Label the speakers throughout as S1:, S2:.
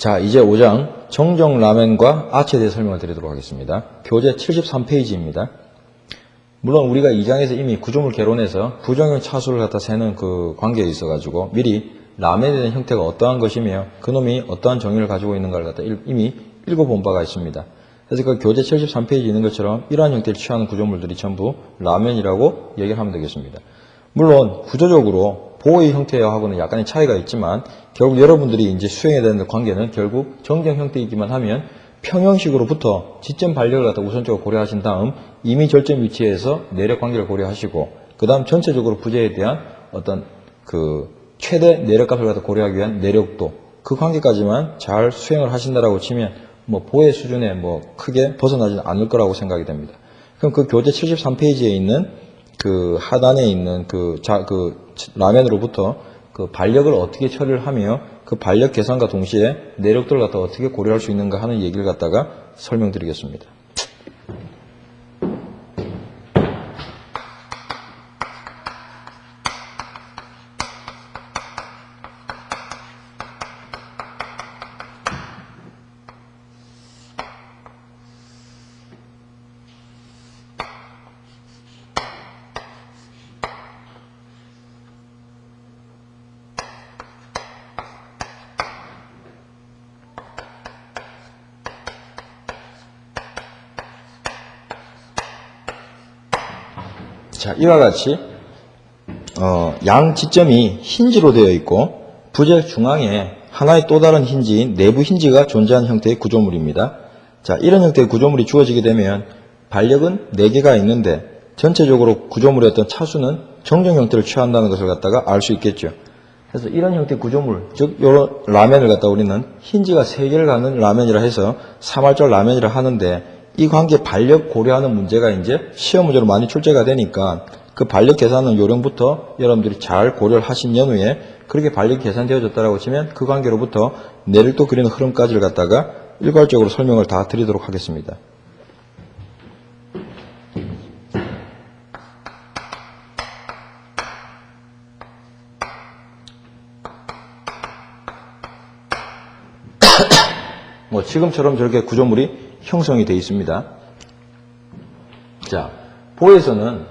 S1: 자, 이제 5장 정정 라멘과 아치에 대해 설명을 드리도록 하겠습니다. 교재 73페이지입니다. 물론 우리가 2장에서 이미 구조물 개론에서 부정형 차수를 갖다 세는 그 관계에 있어가지고 미리 라멘에 대한 형태가 어떠한 것이며 그놈이 어떠한 정의를 가지고 있는가를 갖다 이미 읽어본 바가 있습니다. 그래서 그 교재 73페이지에 있는 것처럼 이러한 형태를 취하는 구조물들이 전부 라멘이라고 얘기를 하면 되겠습니다. 물론 구조적으로 보호의 형태하고는 약간의 차이가 있지만 결국 여러분들이 이제 수행해야 되는 관계는 결국 정정 형태이기만 하면 평형식으로부터 지점 반력을 갖다 우선적으로 고려하신 다음 이미 절점 위치에서 내력 관계를 고려하시고 그 다음 전체적으로 부재에 대한 어떤 그 최대 내력값을 갖다 고려하기 위한 내력도 그 관계까지만 잘 수행을 하신다라고 치면 뭐 보혜 수준에 뭐 크게 벗어나지 않을 거라고 생각이 됩니다. 그럼 그 교재 73페이지에 있는 그 하단에 있는 그 라멘으로부터 그 반력을 어떻게 처리를 하며 그 반력 계산과 동시에 내력들을 갖다 어떻게 고려할 수 있는가 하는 얘기를 갖다가 설명드리겠습니다. 자, 이와 같이 양 지점이 힌지로 되어 있고 부재 중앙에 하나의 또 다른 힌지인 내부 힌지가 존재하는 형태의 구조물입니다. 자, 이런 형태의 구조물이 주어지게 되면 반력은 4개가 있는데 전체적으로 구조물의 어떤 차수는 정정 형태를 취한다는 것을 갖다가 알 수 있겠죠. 그래서 이런 형태의 구조물, 즉 이런 라멘을 갖다 우리는 힌지가 3개를 갖는 라멘이라 해서 3할절 라멘이라 하는데 이 관계 반력 고려하는 문제가 이제 시험 문제로 많이 출제가 되니까 그 반력 계산은 요령부터 여러분들이 잘 고려를 하신 연후에 그렇게 반력이 계산되어졌다라고 치면 그 관계로부터 내력도 그리는 흐름까지를 갖다가 일괄적으로 설명을 다 드리도록 하겠습니다. 뭐 지금처럼 저렇게 구조물이 형성이 되어 있습니다. 자, 보에서는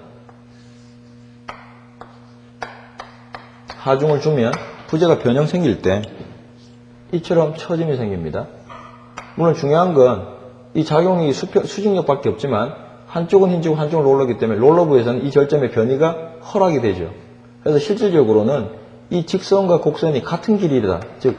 S1: 하중을 주면 부재가 변형 생길 때 이처럼 처짐이 생깁니다. 물론 중요한 건 이 작용이 수직력밖에 없지만 한쪽은 힌지고 한쪽은 롤러이기 때문에 롤러부에서는 이 절점의 변이가 허락이 되죠. 그래서 실질적으로는 이 직선과 곡선이 같은 길이다. 즉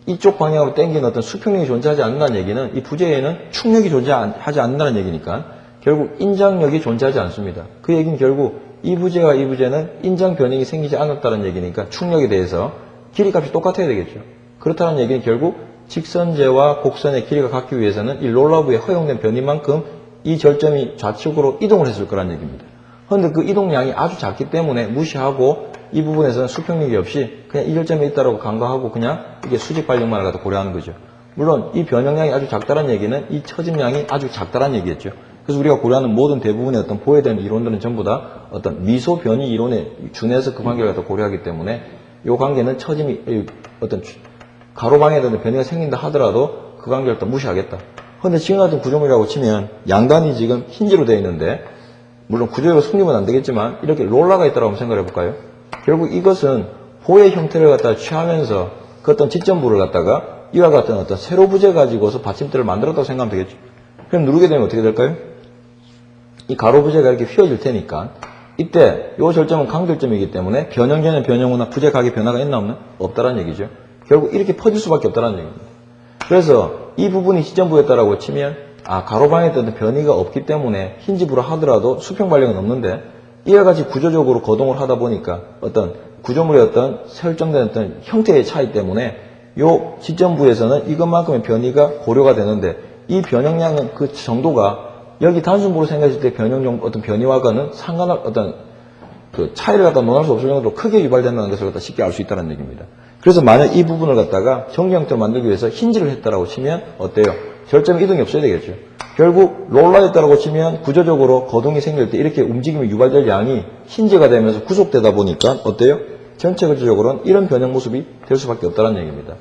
S1: 이쪽 방향으로 당기는 어떤 수평력이 존재하지 않는다는 얘기는 이 부재에는 충력이 존재하지 않는다는 얘기니까 결국 인장력이 존재하지 않습니다. 그 얘기는 결국 이 부재와 이 부재는 인장 변형이 생기지 않았다는 얘기니까 충력에 대해서 길이값이 똑같아야 되겠죠. 그렇다는 얘기는 결국 직선재와 곡선의 길이가 같기 위해서는 이 롤러부에 허용된 변이만큼 이 절점이 좌측으로 이동을 했을 거란 얘기입니다. 그런데 그 이동량이 아주 작기 때문에 무시하고 이 부분에서는 수평력이 없이 그냥 이 절점에 있다라고 간과하고 그냥 이게 수직 반력만을 갖다 고려하는 거죠. 물론 이 변형량이 아주 작다는 얘기는 이 처짐량이 아주 작다는 얘기겠죠. 그래서 우리가 고려하는 모든 대부분의 어떤 보호에 대한 이론들은 전부 다 어떤 미소 변이 이론에 준해서 그 관계를 갖다 고려하기 때문에 이 관계는 처짐이 어떤 가로방에 대한 변이가 생긴다 하더라도 그 관계를 또 무시하겠다. 그런데 지금 같은 구조물이라고 치면 양단이 지금 힌지로 되어 있는데 물론 구조적으로 성립은 안 되겠지만 이렇게 롤러가 있다고 한번 생각해 볼까요? 결국 이것은 보의 형태를 갖다가 취하면서 그 어떤 지점부를 갖다가 이와 같은 어떤 세로 부재 가지고서 받침대를 만들었다고 생각하면 되겠죠. 그럼 누르게 되면 어떻게 될까요? 이 가로 부재가 이렇게 휘어질 테니까 이때 이 절점은 강절점이기 때문에 변형 전에 변형후나 부재 각의 변화가 있나 없나? 없다라는 얘기죠. 결국 이렇게 퍼질 수밖에 없다는 얘기입니다. 그래서 이 부분이 지점부였다라고 치면 가로방에 어떤 변이가 없기 때문에 힌지부로 하더라도 수평 반력은 없는데 이와 같이 구조적으로 거동을 하다 보니까 어떤 구조물의 어떤 설정된 어떤 형태의 차이 때문에 이 지점부에서는 이것만큼의 변이가 고려가 되는데 이 변형량은 그 정도가 여기 단순부로 생각했을 때 어떤 변이와는 상관할 어떤 그 차이를 갖다 논할 수 없을 정도로 크게 유발된다는 것을 갖다 쉽게 알 수 있다는 얘기입니다. 그래서 만약 이 부분을 갖다가 정정 형태를 만들기 위해서 힌지를 했다라고 치면 어때요? 절점 이동이 없어야 되겠죠. 결국 롤러였다라고 치면 구조적으로 거동이 생길 때 이렇게 움직임이 유발될 양이 힌지가 되면서 구속되다 보니까 어때요? 전체 구조적으로는 이런 변형 모습이 될 수밖에 없다는 얘기입니다.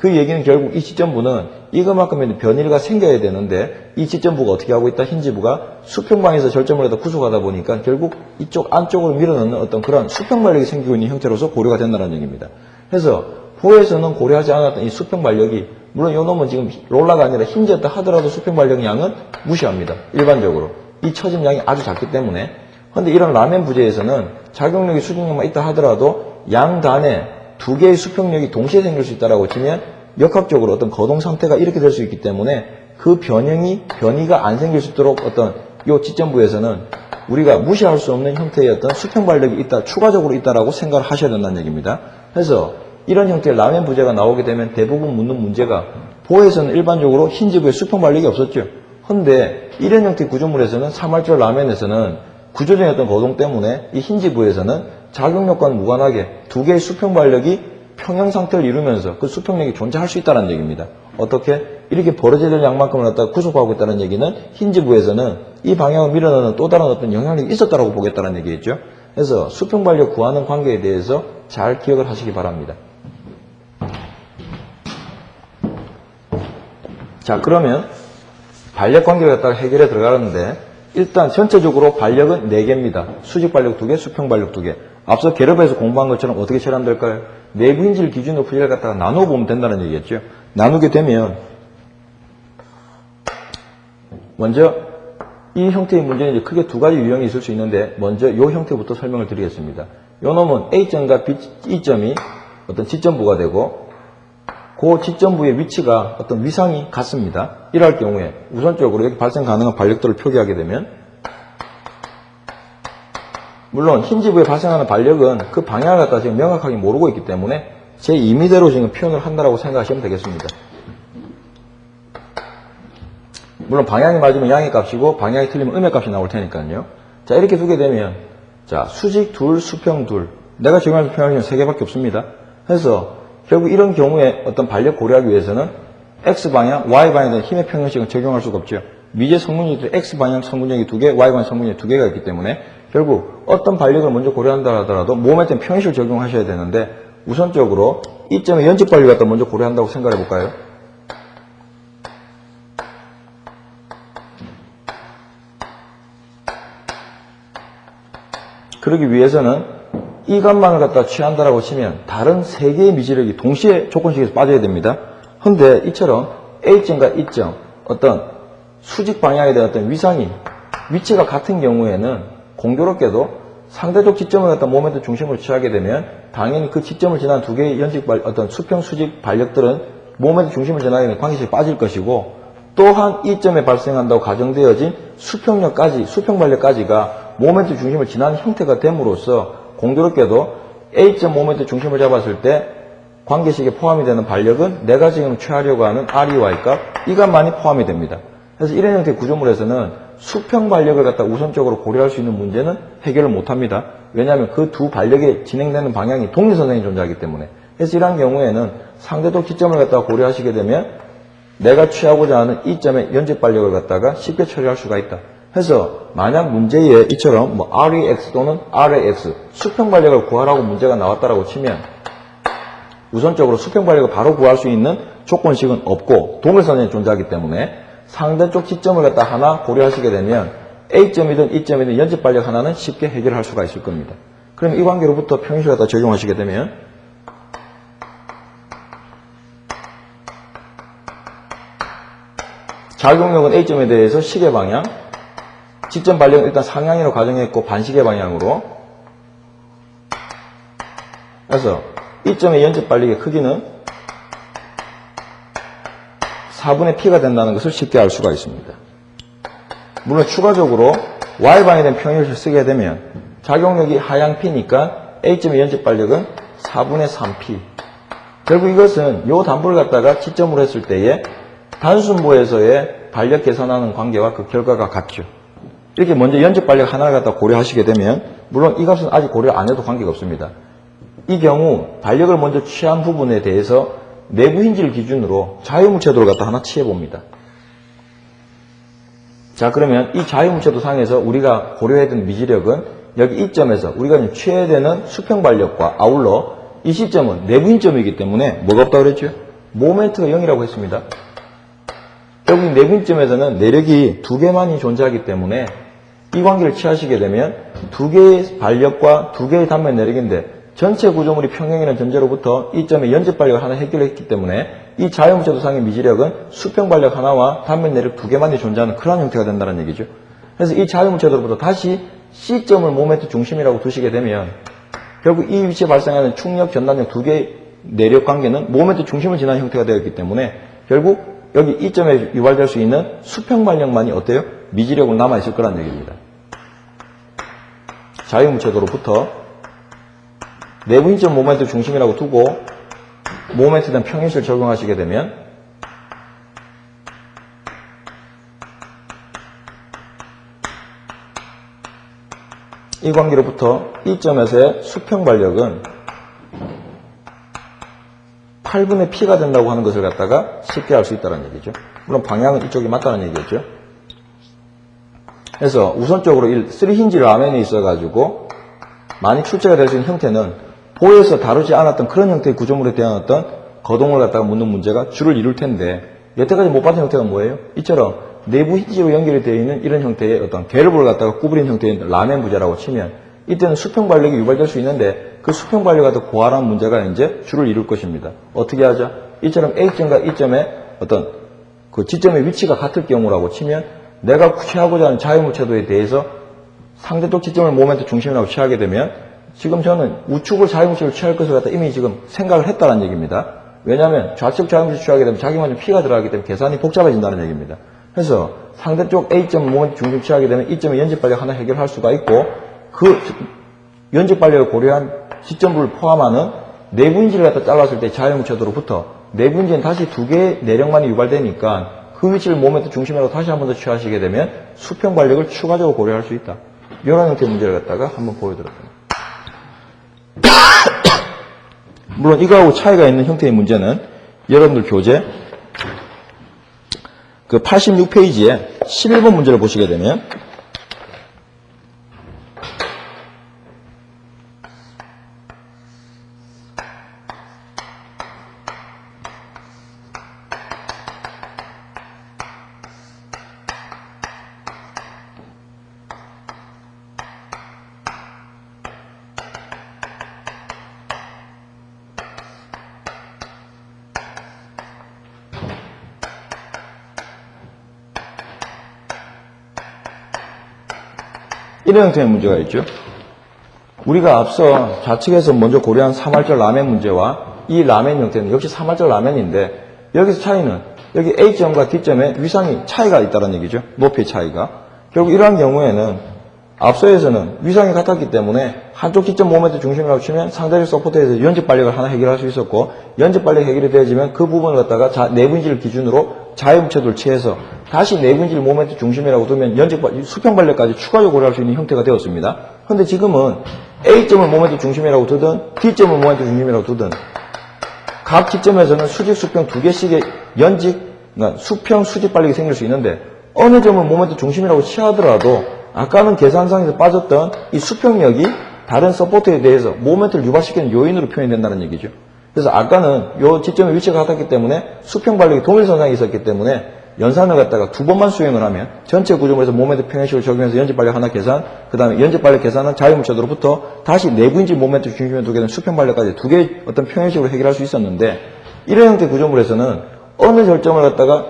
S1: 그 얘기는 결국 이 지점부는 이것만큼의 변이가 생겨야 되는데 이 지점부가 어떻게 하고 있다? 힌지부가 수평방에서 절점을 갖다 구속하다 보니까 결국 이쪽 안쪽으로 밀어넣는 어떤 그런 수평발력이 생기고 있는 형태로서 고려가 된다는 얘기입니다. 그래서 포에서는 고려하지 않았던 이 수평발력이 물론 이 놈은 지금 롤러가 아니라 힌지였다 하더라도 수평발력 양은 무시합니다. 일반적으로. 이 처짐 양이 아주 작기 때문에. 그런데 이런 라멘 부재에서는 작용력이 수직력만 있다 하더라도 양단에 두 개의 수평력이 동시에 생길 수 있다라고 치면 역학적으로 어떤 거동 상태가 이렇게 될 수 있기 때문에 그 변이가 안 생길 수 있도록 어떤 이 지점부에서는 우리가 무시할 수 없는 형태의 어떤 수평발력이 있다, 추가적으로 있다라고 생각을 하셔야 된다는 얘기입니다. 그래서 이런 형태의 라멘 부재가 나오게 되면 대부분 묻는 문제가 보에서는 일반적으로 힌지부에 수평발력이 없었죠. 그런데 이런 형태의 구조물에서는 3할절 라멘에서는 구조적인 어떤 거동 때문에 이 힌지부에서는 작용력과는 무관하게 두 개의 수평발력이 평형 상태를 이루면서 그 수평력이 존재할 수 있다는 얘기입니다. 어떻게? 이렇게 벌어져야 될 양만큼을 갖다가 구속하고 있다는 얘기는 힌지부에서는 이 방향을 밀어넣는 또 다른 어떤 영향력이 있었다고 보겠다는 얘기겠죠. 그래서 수평발력 구하는 관계에 대해서 잘 기억을 하시기 바랍니다. 자, 그러면 발력 관계를 갖다가 해결해 들어가는데 일단 전체적으로 발력은 4개입니다. 수직발력 2개, 수평발력 2개. 앞서 계급에서 공부한 것처럼 어떻게 처리될까요? 내부 힌지를 기준으로 분리를 갖다가 나누어 보면 된다는 얘기겠죠. 나누게 되면 먼저 이 형태의 문제는 이제 크게 두 가지 유형이 있을 수 있는데 먼저 이 형태부터 설명을 드리겠습니다. 이 놈은 A점과 E점이 어떤 지점부가 되고 그 지점부의 위치가 어떤 위상이 같습니다. 이럴 경우에 우선적으로 여기 발생 가능한 발력들을 표기하게 되면 물론 힌지부에 발생하는 발력은 그 방향을 갖다 지금 명확하게 모르고 있기 때문에 제 임의대로 지금 표현을 한다라고 생각하시면 되겠습니다. 물론 방향이 맞으면 양의 값이고 방향이 틀리면 음의 값이 나올 테니까요. 자, 이렇게 두게 되면 자, 수직 둘, 수평 둘. 내가 적용할 표현이 3개밖에 없습니다. 그래서 결국 이런 경우에 어떤 발력 고려하기 위해서는 X방향, Y방향에 대한 힘의 평형식은 적용할 수가 없죠. 미제 성분력도 X방향 성분력이 2개, Y방향 성분력이 2개가 있기 때문에 결국 어떤 발력을 먼저 고려한다 하더라도 몸에 대한 평형식을 적용하셔야 되는데 우선적으로 이 점의 연집 발력을 갖다 먼저 고려한다고 생각해 볼까요? 그러기 위해서는 이 값만을 갖다 취한다라고 치면 다른 3개의 미지력이 동시에 조건식에서 빠져야 됩니다. 근데 이처럼 A점과 E점 어떤 수직 방향에 대한 어떤 위치가 같은 경우에는 공교롭게도 상대적 지점을 갖다 모멘트 중심으로 취하게 되면 당연히 그 지점을 지난 두 개의 어떤 수평 수직 발력들은 모멘트 중심을 지나게 되면 관계식이 빠질 것이고 또한 이 점에 발생한다고 가정되어진 수평발력까지가 모멘트 중심을 지나는 형태가 됨으로써 공교롭게도 A점 모멘트 중심을 잡았을 때 관계식에 포함이 되는 발력은 내가 지금 취하려고 하는 REY 값, 이 값만이 포함이 됩니다. 그래서 이런 형태의 구조물에서는 수평 발력을 갖다 우선적으로 고려할 수 있는 문제는 해결을 못합니다. 왜냐하면 그 두 발력이 진행되는 방향이 독립선상이 존재하기 때문에. 그래서 이러한 경우에는 상대적 지점을 갖다가 고려하시게 되면 내가 취하고자 하는 이 점의 연집 발력을 갖다가 쉽게 처리할 수가 있다. 그래서 만약 문제에 이처럼 REX 또는 RAX 수평 발력을 구하라고 문제가 나왔다라고 치면 우선적으로 수평 발력을 바로 구할 수 있는 조건식은 없고 동일선상이 존재하기 때문에 상대쪽 지점을 갖다 하나 고려하시게 되면 A점이든 E점이든 연집 발력 하나는 쉽게 해결할 수가 있을 겁니다. 그럼 이 관계로부터 평형식을 갖다 적용하시게 되면 작용력은 A점에 대해서 시계 방향, 지점 발력은 일단 상향이라고 가정했고 반시계 방향으로. 그래서 이 점의 연집 발력의 크기는 4분의 P가 된다는 것을 쉽게 알 수가 있습니다. 물론 추가적으로 Y방에 대한 평형식을 쓰게 되면 작용력이 하향 P니까 A점의 연집 발력은 4분의 3P. 결국 이것은 이 담보를 갖다가 지점으로 했을 때에 단순부에서의 발력 계산하는 관계와 그 결과가 같죠. 이렇게 먼저 연집 발력 하나를 갖다 고려하시게 되면 물론 이 값은 아직 고려 안 해도 관계가 없습니다. 이 경우 발력을 먼저 취한 부분에 대해서 내부 힌지를 기준으로 자유무채도를 갖다 하나 취해봅니다. 자, 그러면 이 자유무채도 상에서 우리가 고려해야 되는 미지력은 여기 이 점에서 우리가 취해야 되는 수평 발력과 아울러 이 시점은 내부 힌점이기 때문에 뭐가 없다고 그랬죠? 모멘트가 0이라고 했습니다. 결국 내분점에서는 내력이 두 개만이 존재하기 때문에 이 관계를 취하시게 되면 두 개의 반력과 두 개의 단면 내력인데 전체 구조물이 평행이라는 전제로부터 이 점에 연접 반력을 하나 해결했기 때문에 이 자유무차 도상의 미지력은 수평 반력 하나와 단면 내력 두 개만이 존재하는 그러한 형태가 된다는 얘기죠. 그래서 이 자유무차도로부터 다시 C점을 모멘트 중심이라고 두시게 되면 결국 이 위치에 발생하는 충력, 전단력 두 개의 내력 관계는 모멘트 중심을 지나는 형태가 되었기 때문에 결국 여기 이 점에 유발될 수 있는 수평 반력만이 어때요? 미지력으로 남아있을 거란 얘기입니다. 자유무차도로부터 내부 힘점 모멘트 중심이라고 두고 모멘트에 대한 평행식을 적용하시게 되면 이 관계로부터 이 점에서의 수평 반력은 8분의 P가 된다고 하는 것을 갖다가 쉽게 알 수 있다는 얘기죠. 물론 방향은 이쪽이 맞다는 얘기겠죠. 그래서 우선적으로 3힌지 라멘이 있어가지고 만약 출제가 될 수 있는 형태는 보여서 다루지 않았던 그런 형태의 구조물에 대한 어떤 거동을 갖다가 묻는 문제가 주를 이룰 텐데 여태까지 못 봤던 형태가 뭐예요? 이처럼 내부 힌지로 연결이 되어 있는 이런 형태의 어떤 갤럽을 갖다가 구부린 형태의 라멘 부재라고 치면 이때는 수평 반력이 유발될 수 있는데 그 수평 반력과 더 고활한 문제가 이제 주를 이룰 것입니다. 어떻게 하죠? 이처럼 A점과 E점의 어떤 그 지점의 위치가 같을 경우라고 치면 내가 취하고자 하는 자유무차도에 대해서 상대쪽 지점을 모멘트 중심이라고 취하게 되면 지금 저는 우측을 자유무차로 취할 것을 갖다 이미 지금 생각을 했다는 얘기입니다. 왜냐하면 좌측 자유무차로 취하게 되면 자기만의 P가 들어가기 때문에 계산이 복잡해진다는 얘기입니다. 그래서 상대쪽 A점 모멘트 중심 취하게 되면 이 점의 연집 반력 하나 해결할 수가 있고 그 연집 반력을 고려한 지점부를 포함하는 내부인지를 갖다 잘랐을 때 자유무차도로부터 내부인지는 다시 두 개의 내력만이 유발되니까 그 위치를 모멘트 중심으로 다시 한 번 더 취하시게 되면 수평 반력을 추가적으로 고려할 수 있다. 이런 형태의 문제를 갖다가 한번 보여드렸습니다. 물론 이거하고 차이가 있는 형태의 문제는 여러분들 교재 그 86페이지에 11번 문제를 보시게 되면 이런 형태의 문제가 있죠. 우리가 앞서 좌측에서 먼저 고려한 3할절 라멘 문제와 이 라멘 형태는 역시 3할절 라멘인데 여기서 차이는 여기 A점과 D점의 위상이 차이가 있다는 얘기죠. 높이의 차이가. 결국 이러한 경우에는 앞서에서는 위상이 같았기 때문에 한쪽 지점 모멘트 중심이라고 치면 상대적 서포트에서 연집 반력을 하나 해결할 수 있었고 연집 반력이 해결이 되어지면 그 부분을 갖다가 내부인지를 기준으로 자유무차도를 취해서 다시 내부인지를 모멘트 중심이라고 두면 수평 반력까지 추가적으로 고려할 수 있는 형태가 되었습니다. 그런데 지금은 A점을 모멘트 중심이라고 두든 D점을 모멘트 중심이라고 두든 각 지점에서는 수직, 수평 두 개씩의 그러니까 수평, 수직 반력이 생길 수 있는데 어느 점을 모멘트 중심이라고 취하더라도 아까는 계산상에서 빠졌던 이 수평력이 다른 서포트에 대해서 모멘트를 유발시키는 요인으로 표현된다는 얘기죠. 그래서 아까는 이 지점의 위치가 같았기 때문에 수평 반력이 동일선상에 있었기 때문에 연산을 갖다가 두 번만 수행을 하면 전체 구조물에서 모멘트 평행식을 적용해서 연집 반력 하나 계산, 그 다음에 연집 반력 계산은 자유무차도로부터 다시 내부인지 모멘트 중심에 두게 되는 수평 반력까지 두 개의 어떤 평행식으로 해결할 수 있었는데 이런 형태의 구조물에서는 어느 절점을 갖다가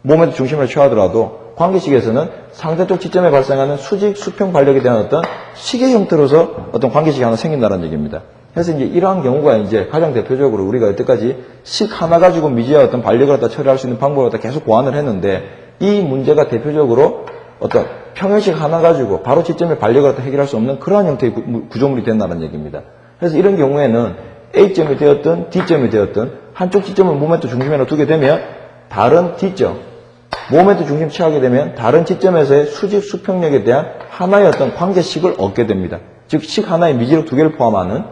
S1: 모멘트 중심으로 취하더라도 관계식에서는 상대쪽 지점에 발생하는 수직, 수평 반력에 대한 어떤 시계 형태로서 어떤 관계식이 하나 생긴다는 얘기입니다. 그래서 이제 이러한 경우가 이제 가장 대표적으로 우리가 여태까지 식 하나 가지고 미지의 어떤 반력을 갖다 처리할 수 있는 방법을 갖다 계속 고안을 했는데 이 문제가 대표적으로 어떤 평형식 하나 가지고 바로 지점의 반력을 갖다 해결할 수 없는 그러한 형태의 구조물이 된다는 얘기입니다. 그래서 이런 경우에는 A점이 되었든 D점이 되었든 한쪽 지점을 모멘트 중심으로 두게 되면 다른 D점, 모멘트 중심 취하게 되면 다른 지점에서의 수직 수평력에 대한 하나의 어떤 관계식을 얻게 됩니다. 즉 식 하나의 미지력 두 개를 포함하는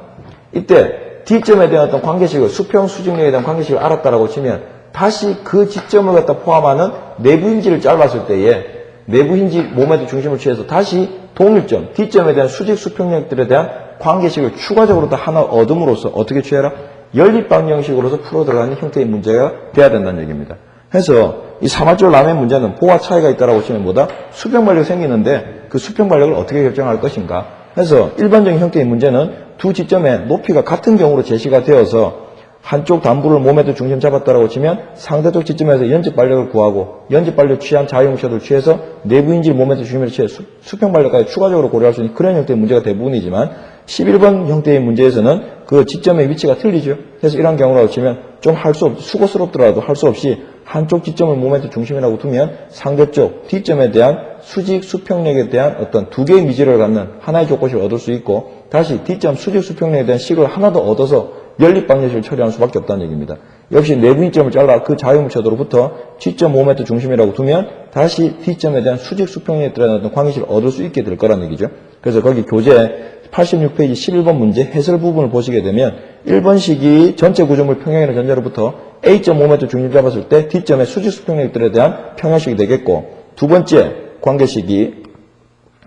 S1: 이때 D점에 대한 어떤 관계식을 수평 수직력에 대한 관계식을 알았다라고 치면 다시 그 지점을 갖다 포함하는 내부인지를 잘랐을 때에 내부인지 모멘트 중심을 취해서 다시 동일점 D점에 대한 수직 수평력들에 대한 관계식을 추가적으로 또 하나 얻음으로써 어떻게 취해라? 연립방 형식으로서 풀어 들어가는 형태의 문제가 돼야 된다는 얘기입니다. 그래서 이 사마절 라멘 문제는 보와 차이가 있다라고 치면 뭐다? 수평 반력이 생기는데 그 수평 반력을 어떻게 결정할 것인가? 그래서 일반적인 형태의 문제는 두 지점의 높이가 같은 경우로 제시가 되어서 한쪽 단부를 몸에도 중심 잡았다라고 치면 상대쪽 지점에서 연집 반력을 구하고 연집 반력 취한 자유형체를 취해서 내부 인질 몸에도 중심을 취해 수평 반력까지 추가적으로 고려할 수 있는 그런 형태의 문제가 대부분이지만 11번 형태의 문제에서는 그 지점의 위치가 틀리죠. 그래서 이런 경우라고 치면 좀 수고스럽더라도 할 수 없이 한쪽 지점을 모멘트 중심이라고 두면 상대쪽 D점에 대한 수직 수평력에 대한 어떤 두 개의 미지를 갖는 하나의 조건식을 얻을 수 있고 다시 D점 수직 수평력에 대한 식을 하나 더 얻어서 연립 방정식을 처리하는 수밖에 없다는 얘기입니다. 역시 내부 인점을 잘라 그 자유물체도로부터 G점 모멘트 중심이라고 두면 다시 D점에 대한 수직 수평력에 대한 어떤 관계식을 얻을 수 있게 될 거라는 얘기죠. 그래서 거기 교재 86페이지 11번 문제 해설 부분을 보시게 되면 1번식이 전체 구조물 평형이라는 전제로부터 A점 모멘트 중심 잡았을 때 D점의 수직 수평력들에 대한 평형식이 되겠고 두 번째 관계식이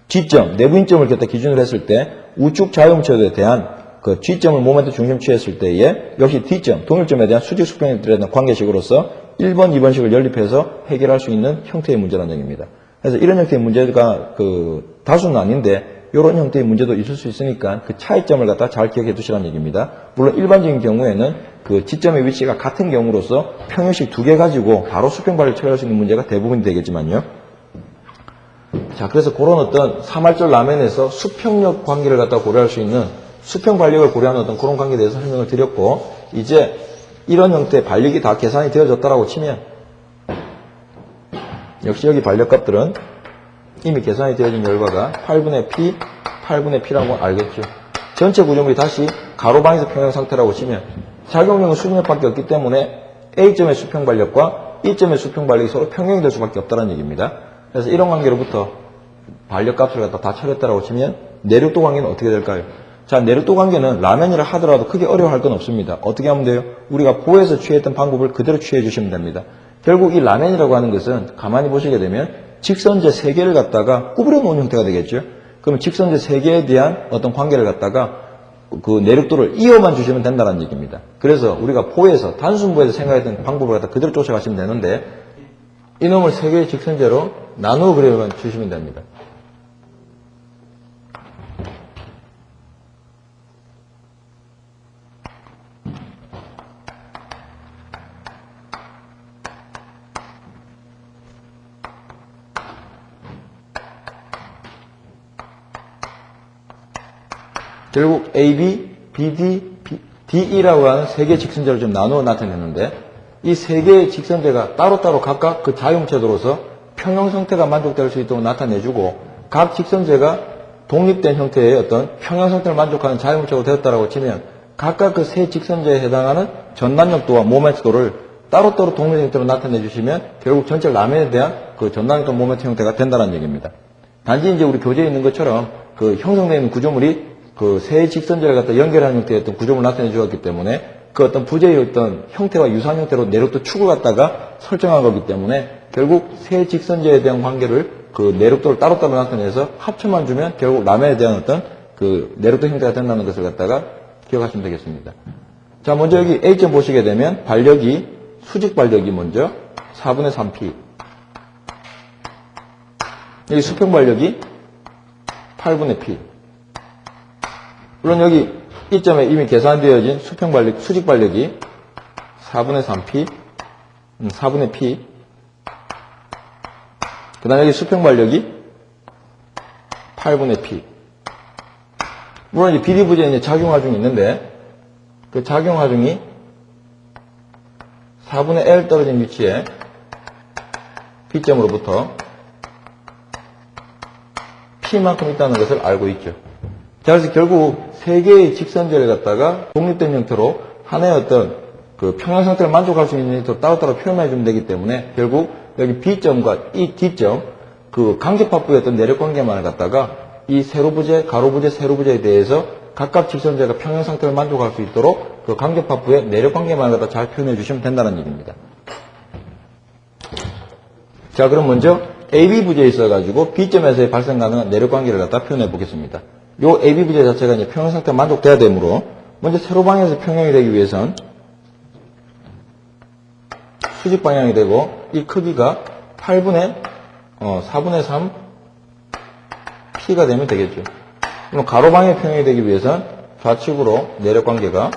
S1: G점, 내부 인점을 갖다 기준으로 했을 때 우측 자유물체도에 대한 그 G점을 모멘트 중심 취했을 때에 역시 D점, 동일점에 대한 수직 수평력들에 대한 관계식으로서 1번, 2번식을 연립해서 해결할 수 있는 형태의 문제라는 얘기입니다. 그래서 이런 형태의 문제가 그 다수는 아닌데 이런 형태의 문제도 있을 수 있으니까 그 차이점을 갖다 잘 기억해 두시라는 얘기입니다. 물론 일반적인 경우에는 그 지점의 위치가 같은 경우로서 평형식 두 개 가지고 바로 수평발을 처리할 수 있는 문제가 대부분이 되겠지만요. 자, 그래서 그런 어떤 사말절 라멘에서 수평력 관계를 갖다 고려할 수 있는 수평 반력을 고려하는 어떤 그런 관계에 대해서 설명을 드렸고 이제 이런 형태의 반력이 다 계산이 되어졌다라고 치면 역시 여기 반력값들은 이미 계산이 되어진 결과가 8분의 P, 8분의 P라고 알겠죠. 전체 구조물이 다시 가로방에서 평형 상태라고 치면 작용력은 수직력밖에 없기 때문에 A점의 수평 반력과 E점의 수평 반력이 서로 평형이 될 수밖에 없다는 얘기입니다. 그래서 이런 관계로부터 반력값을 갖다 다 차렸다라고 치면 내륙도 관계는 어떻게 될까요? 자, 내륙도 관계는 라멘이라 하더라도 크게 어려워할 건 없습니다. 어떻게 하면 돼요? 우리가 보에서 취했던 방법을 그대로 취해 주시면 됩니다. 결국 이 라멘이라고 하는 것은 가만히 보시게 되면 직선제 3개를 갖다가 구부려 놓은 형태가 되겠죠. 그러면 직선제 3개에 대한 어떤 관계를 갖다가 그 내륙도를 이어만 주시면 된다는 얘기입니다. 그래서 우리가 보에서 단순보에서 생각했던 방법을 갖다 그대로 쫓아가시면 되는데 이놈을 3개의 직선제로 나누어 그려만 주시면 됩니다. 결국 AB, BD, DE라고 하는 3개의 직선제를 좀 나누어 나타내는데 이 3개의 직선제가 따로따로 각각 그 자유물체도로서 평형 상태가 만족될 수 있도록 나타내주고 각 직선제가 독립된 형태의 어떤 평형 상태를 만족하는 자유물체가 되었다라고 치면 각각 그 세 직선제에 해당하는 전단력도와 모멘트도를 따로따로 독립 형태로 나타내 주시면 결국 전체 라멘에 대한 그 전단력도 모멘트 형태가 된다는 얘기입니다. 단지 이제 우리 교재에 있는 것처럼 그 형성되어 있는 구조물이 그 세 직선제를 갖다 연결하는 형태의 어떤 구조물을 나타내 주었기 때문에 그 어떤 부재의 어떤 형태와 유사한 형태로 내륙도 축을 갖다가 설정한 거기 때문에 결국 세 직선제에 대한 관계를 그 내륙도를 따로따로 나타내서 합쳐만 주면 결국 라멘에 대한 어떤 그 내륙도 형태가 된다는 것을 갖다가 기억하시면 되겠습니다. 자, 먼저 여기 A점 보시게 되면 반력이 수직 반력이 먼저 4분의 3P 여기 수평 반력이 8분의 P 물론 여기 이 점에 이미 계산되어진 수평 반력, 수직 반력이 4분의 3P, 4분의 P. 그 다음에 여기 수평 반력이 8분의 P. 물론 이제 비리부재에 이제 작용하중이 있는데, 그 작용하중이 4분의 L 떨어진 위치에 B점으로부터 P만큼 있다는 것을 알고 있죠. 자, 그래서 결국 세 개의 직선제를 갖다가 독립된 형태로 하나의 어떤 그 평형 상태를 만족할 수 있는 형태로 따로따로 표현해 주면 되기 때문에 결국 여기 B점과 이 D점 그 간격파부의 어떤 내력 관계만을 갖다가 이 세로부재, 가로부재, 세로부재에 대해서 각각 직선제가 평형 상태를 만족할 수 있도록 그 간격파부의 내력 관계만을 갖다 잘 표현해 주시면 된다는 얘기입니다. 자, 그럼 먼저 AB 부재에 있어가지고 B점에서의 발생 가능한 내력 관계를 갖다 표현해 보겠습니다. 요 AB 부재 자체가 이제 평형 상태가 만족돼야 되므로 먼저 세로 방향에서 평형이 되기 위해선 수직 방향이 되고 이 크기가 4분의 3 P가 되면 되겠죠. 그럼 가로 방향의 평형이 되기 위해선 좌측으로 내력 관계가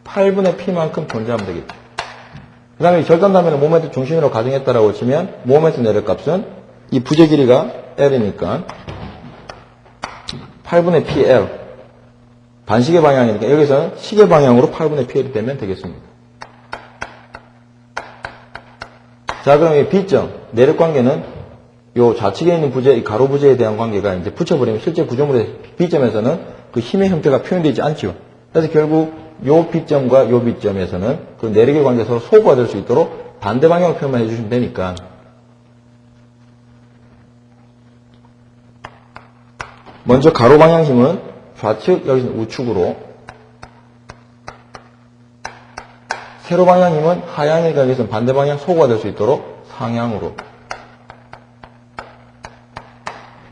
S1: 8분의 P만큼 존재하면 되겠죠. 그 다음에 절단다면을 모멘트 중심으로 가정했다라고 치면 모멘트 내력 값은 이 부재 길이가 L이니까 8분의 PL 반시계 방향이니까 여기서는 시계 방향으로 8분의 PL이 되면 되겠습니다. 자, 그럼 이 B점 내력 관계는 요 좌측에 있는 부재, 이 가로 부재에 대한 관계가 이제 붙여버리면 실제 구조물의 B점에서는 그 힘의 형태가 표현되지 않죠. 그래서 결국 요 B점과 요 B점에서는 그 내력의 관계가 서로 소구가 될 수 있도록 반대 방향으로 표현만 해주시면 되니까 먼저 가로 방향 힘은 좌측, 여기서는 우측으로 세로 방향 힘은 하향이니까 여기서는 반대 방향 소구가 될 수 있도록 상향으로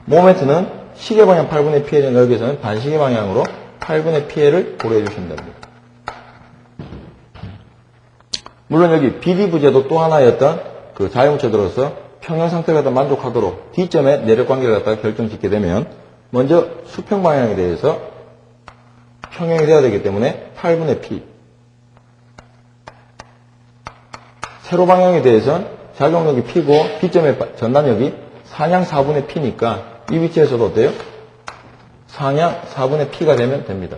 S1: 모멘트는 시계 방향 8분의 PL이니까 여기서는 반시계 방향으로 8분의 PL을 고려해 주시면 됩니다. 물론 여기 BD 부재도 또 하나의 어떤 그 자유무체들로서 평형 상태를 갖다 만족하도록 D점의 내력 관계를 갖다가 결정짓게 되면 먼저 수평 방향에 대해서 평형이 되어야 되기 때문에 8분의 P 세로 방향에 대해서는 작용력이 P고 B점의 전단력이 상향 4분의 P니까 이 위치에서도 어때요? 상향 4분의 P가 되면 됩니다.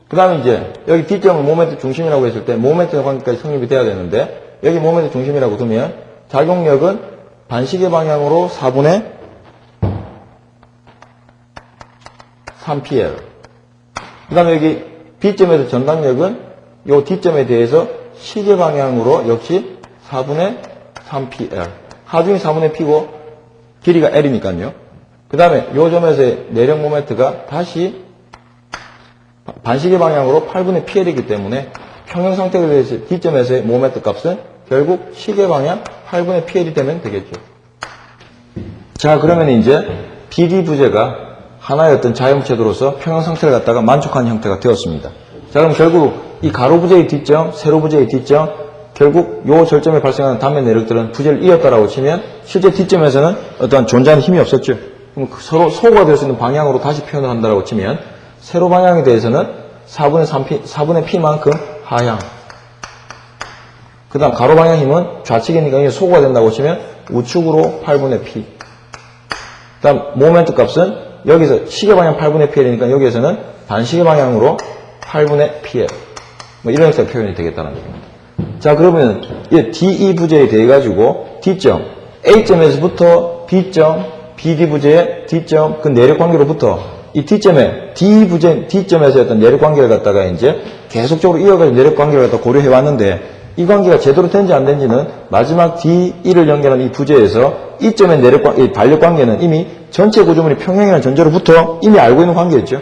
S1: 그 다음에 이제 여기 D점을 모멘트 중심이라고 했을 때 모멘트 관계까지 성립이 돼야 되는데 여기 모멘트 중심이라고 두면 작용력은 반시계 방향으로 4분의 3PL 그 다음에 여기 B점에서 전단력은 요 D점에 대해서 시계 방향으로 역시 4분의 3PL 하중이 4분의 P고 길이가 L이니까요. 그 다음에 요 점에서의 내력 모멘트가 다시 반시계 방향으로 8분의 PL이기 때문에 평형 상태가 되어서 D점에서의 모멘트 값은 결국 시계 방향 8분의 PL이 되면 되겠죠. 자, 그러면 이제 BD 부재가 하나의 어떤 자연무체도로서 평형 상태를 갖다가 만족하는 형태가 되었습니다. 자, 그럼 결국 이 가로 부재의 D점, 세로 부재의 D점, 결국 요 절점에 발생하는 단면 내력들은 부재를 이었다라고 치면 실제 D점에서는 어떠한 존재하는 힘이 없었죠. 그럼 서로 소구가 될 수 있는 방향으로 다시 표현을 한다라고 치면 세로 방향에 대해서는 4분의 P만큼 하향. 그 다음 가로 방향 힘은 좌측이니까 이게 소구가 된다고 치면 우측으로 8분의 P. 그 다음 모멘트 값은 여기서 시계 방향 8분의 PL이니까 여기에서는 반시계 방향으로 8분의 PL. 뭐 이런 형태의 표현이 되겠다는 겁니다. 자, 그러면 이 DE 부재에 대해 가지고 D점, A점에서부터 B점, BD 부재의 D점, 그 내력 관계로부터 이 D점에 D 부재, D점에서 어떤 내력 관계를 갖다가 이제 계속적으로 이어가지고 내력 관계를 갖다 고려해 왔는데 이 관계가 제대로 된지 안 된지는 마지막 D1을 연결하는 이 부재에서 이 점의 이 반력 관계는 이미 전체 구조물이 평형이라는 전제로부터 이미 알고 있는 관계였죠.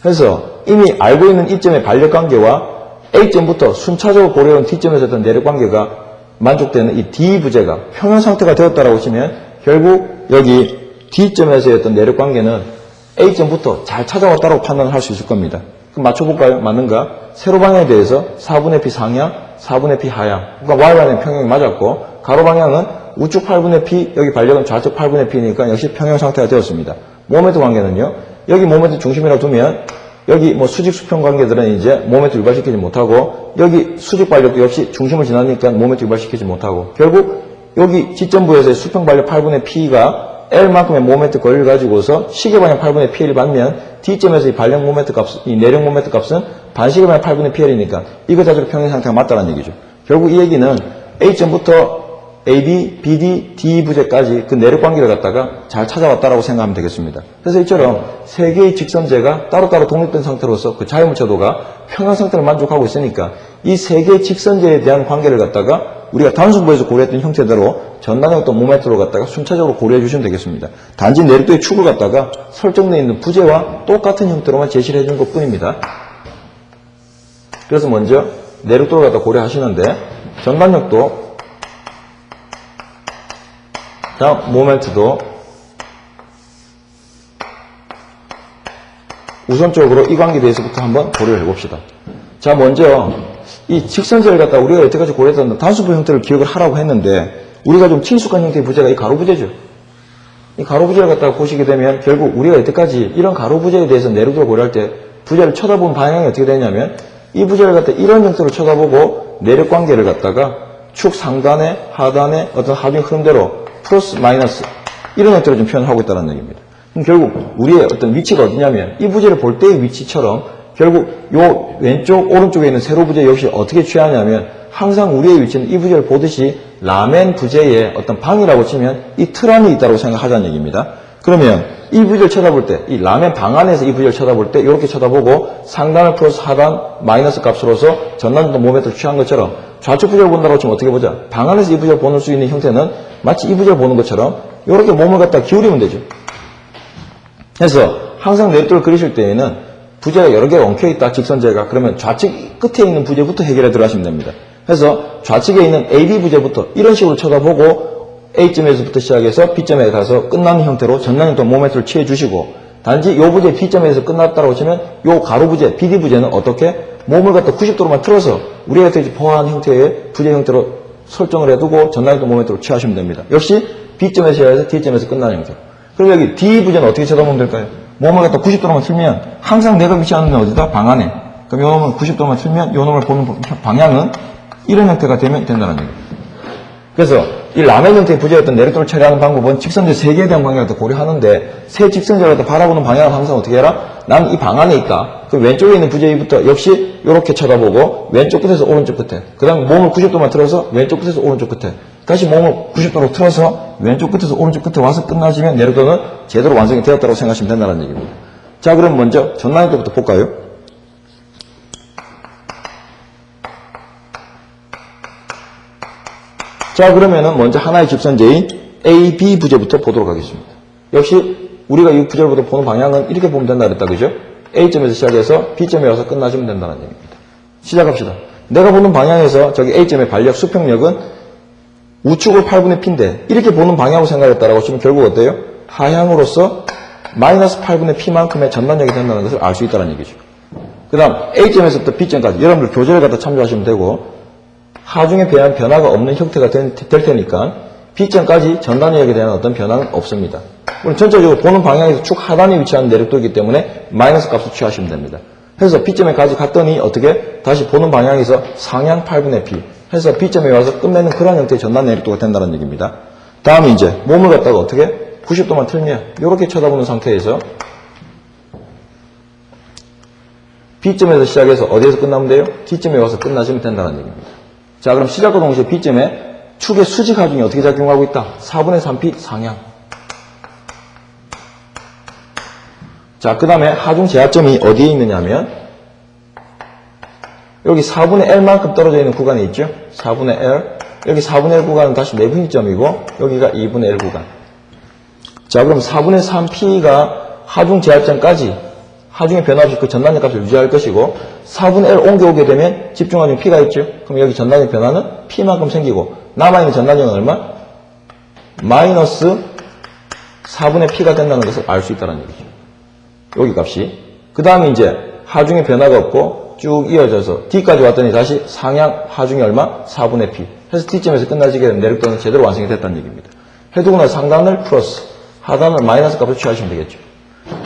S1: 그래서 이미 알고 있는 이 점의 반력 관계와 A점부터 순차적으로 고려해온 D점에서 어떤 내력 관계가 만족되는 이 D 부재가 평형 상태가 되었다라고 치면 결국 여기 D점에서의 어떤 내력 관계는 A점부터 잘 찾아왔다고 판단을 할 수 있을 겁니다. 그럼 맞춰볼까요? 맞는가? 세로 방향에 대해서 4분의 P 상향, 4분의 P 하향. 그러니까 Y방향 평형이 맞았고 가로 방향은 우측 8분의 P, 여기 반력은 좌측 8분의 P니까 역시 평형 상태가 되었습니다. 모멘트 관계는요. 여기 모멘트 중심이라고 두면 여기 뭐 수직 수평 관계들은 이제 모멘트 유발시키지 못하고 여기 수직 반력도 역시 중심을 지나니까 모멘트 유발시키지 못하고 결국 여기 지점부에서의 수평 반력 8분의 P가 L만큼의 모멘트 거리를 가지고서 시계 방향 8분의 PL을 받으면 D점에서 이 반력 모멘트 값, 이 내력 모멘트 값은 반시계 방향 8분의 PL이니까 이거 자체로 평형 상태가 맞다는 얘기죠. 결국 이 얘기는 A점부터 AB, BD, D 부재까지 그 내력 관계를 갖다가 잘 찾아왔다라고 생각하면 되겠습니다. 그래서 이처럼 세 개의 직선제가 따로따로 독립된 상태로서 그 자유무체도가 평형 상태를 만족하고 있으니까 이 세 개의 직선제에 대한 관계를 갖다가 우리가 단순부에서 고려했던 형태대로 전단력 또 모멘트로 갖다가 순차적으로 고려해 주시면 되겠습니다. 단지 내력도의 축을 갖다가 설정되어 있는 부재와 똑같은 형태로만 제시를 해준 것 뿐입니다. 그래서 먼저 내력도를 갖다 고려하시는데 전단력도 자, 모멘트도 우선적으로 이 관계에 대해서부터 한번 고려를 해봅시다. 자, 먼저 이 직선제를 갖다 우리가 여태까지 고려했던 단수부 형태를 기억을 하라고 했는데 우리가 좀 친숙한 형태의 부재가 이 가로부재죠. 이 가로부재를 갖다가 보시게 되면 결국 우리가 여태까지 이런 가로부재에 대해서 내력도를 고려할 때 부재를 쳐다본 방향이 어떻게 되냐면 이 부재를 갖다 이런 형태로 쳐다보고 내력 관계를 갖다가 축 상단에 하단에 어떤 하중의 흐름대로 플러스 마이너스 이런 형태로 좀 표현하고 있다는 얘기입니다. 그럼 결국 우리의 어떤 위치가 어디냐면 이 부재를 볼 때의 위치처럼 결국 요 왼쪽 오른쪽에 있는 세로 부재 역시 어떻게 취하냐면 항상 우리의 위치는 이 부재를 보듯이 라멘 부재의 어떤 방이라고 치면 이 틀 안에 있다고 생각하자는 얘기입니다. 그러면 이 부재를 쳐다볼 때, 이 라멘 방 안에서 이 부재를 쳐다볼 때 이렇게 쳐다보고 상단을 플러스 하단 마이너스 값으로서 전단도 모멘트를 취한 것처럼 좌측 부재를 본다고 치면 어떻게 보자? 방 안에서 이 부재를 보는 수 있는 형태는 마치 이 부재를 보는 것처럼 이렇게 몸을 갖다 기울이면 되죠. 그래서 항상 내력도를 그리실 때에는 부재가 여러 개가 엉켜있다, 직선제가. 그러면 좌측 끝에 있는 부재부터 해결해 들어가시면 됩니다. 그래서 좌측에 있는 AB 부재부터 이런 식으로 쳐다보고 A점에서부터 시작해서 B점에 가서 끝나는 형태로 전단형태 모멘트를 취해 주시고 단지 요 부재 B점에서 끝났다고 치면 요 가로 부재, BD 부재는 어떻게? 몸을 갖다 90도로만 틀어서 우리가 보아한 형태의 부재 형태로 설정을 해두고 전단형태 모멘트를 취하시면 됩니다. 역시 B점에서 시작해서 D점에서 끝나는 형태로. 그럼 여기 D 부재는 어떻게 쳐다보면 될까요? 몸을 갖다 90도로만 틀면 항상 내가 위치하는 건 어디다? 방 안에. 그럼 요 놈을 90도로만 틀면 요 놈을 보는 방향은 이런 형태가 되면 된다는 얘기입니다. 그래서 이 라멘 형태의 부재였던 내력도를 처리하는 방법은 직선제 3개에 대한 방향을 고려하는데 새 직선제를 바라보는 방향을 항상 어떻게 해라? 나는 이 방 안에 있다. 그 왼쪽에 있는 부재부터 역시 이렇게 쳐다보고 왼쪽 끝에서 오른쪽 끝에 그 다음 몸을 90도만 틀어서 왼쪽 끝에서 오른쪽 끝에 다시 몸을 90도로 틀어서 왼쪽 끝에서 오른쪽 끝에 와서 끝나시면 내력도는 제대로 완성이 되었다고 생각하시면 된다는 얘기입니다. 자, 그럼 먼저 전단형태부터 볼까요? 자, 그러면은 먼저 하나의 직선제인 AB 부재부터 보도록 하겠습니다. 역시 우리가 이 부재를 보는 방향은 이렇게 보면 된다 그랬다, 그죠? A점에서 시작해서 B점에 와서 끝나시면 된다는 얘기입니다. 시작합시다. 내가 보는 방향에서 저기 A점의 반력, 수평력은 우측을 8분의 P인데 이렇게 보는 방향으로 생각했다라고 치면 결국 어때요? 하향으로서 마이너스 8분의 P만큼의 전단력이 된다는 것을 알 수 있다는 얘기죠. 그 다음 A점에서부터 B점까지 여러분들 교재를 갖다 참조하시면 되고 하중에 대한 변화가 없는 형태가 될 테니까 B점까지 전단력에 대한 어떤 변화는 없습니다. 물론 전체적으로 보는 방향에서 축 하단에 위치한 내력도이기 때문에 마이너스 값을 취하시면 됩니다. 그래서 B점에까지 갔더니 어떻게 다시 보는 방향에서 상향 8분의 P 해서 B점에 와서 끝내는 그런 형태의 전단 내력도가 된다는 얘기입니다. 다음에 이제 몸을 갖다가 어떻게 90도만 틀면 이렇게 쳐다보는 상태에서 B점에서 시작해서 어디에서 끝나면 돼요? D점에 와서 끝나시면 된다는 얘기입니다. 자, 그럼 시작과 동시에 B점에 축의 수직 하중이 어떻게 작용하고 있다? 4분의 3P 상향. 자, 그 다음에 하중 제하점이 어디에 있느냐면 여기 4분의 L만큼 떨어져 있는 구간이 있죠? 4분의 L. 여기 4분의 L 구간은 다시 내분기점이고 여기가 2분의 L 구간. 자, 그럼 4분의 3P가 하중 제하점까지 하중의 변화 없이 그 전단력 값을 유지할 것이고 4분의 L 옮겨오게 되면 집중하중 P가 있죠? 그럼 여기 전단력 변화는 P만큼 생기고 남아있는 전단력은 얼마? 마이너스 4분의 P가 된다는 것을 알 수 있다는 얘기죠. 여기 값이. 그 다음에 이제 하중의 변화가 없고 쭉 이어져서 D까지 왔더니 다시 상향 하중이 얼마? 4분의 P. 해서 D점에서 끝나지게 되면 내력도는 제대로 완성이 됐다는 얘기입니다. 해두고 나서 상단을 플러스, 하단을 마이너스 값을 취하시면 되겠죠.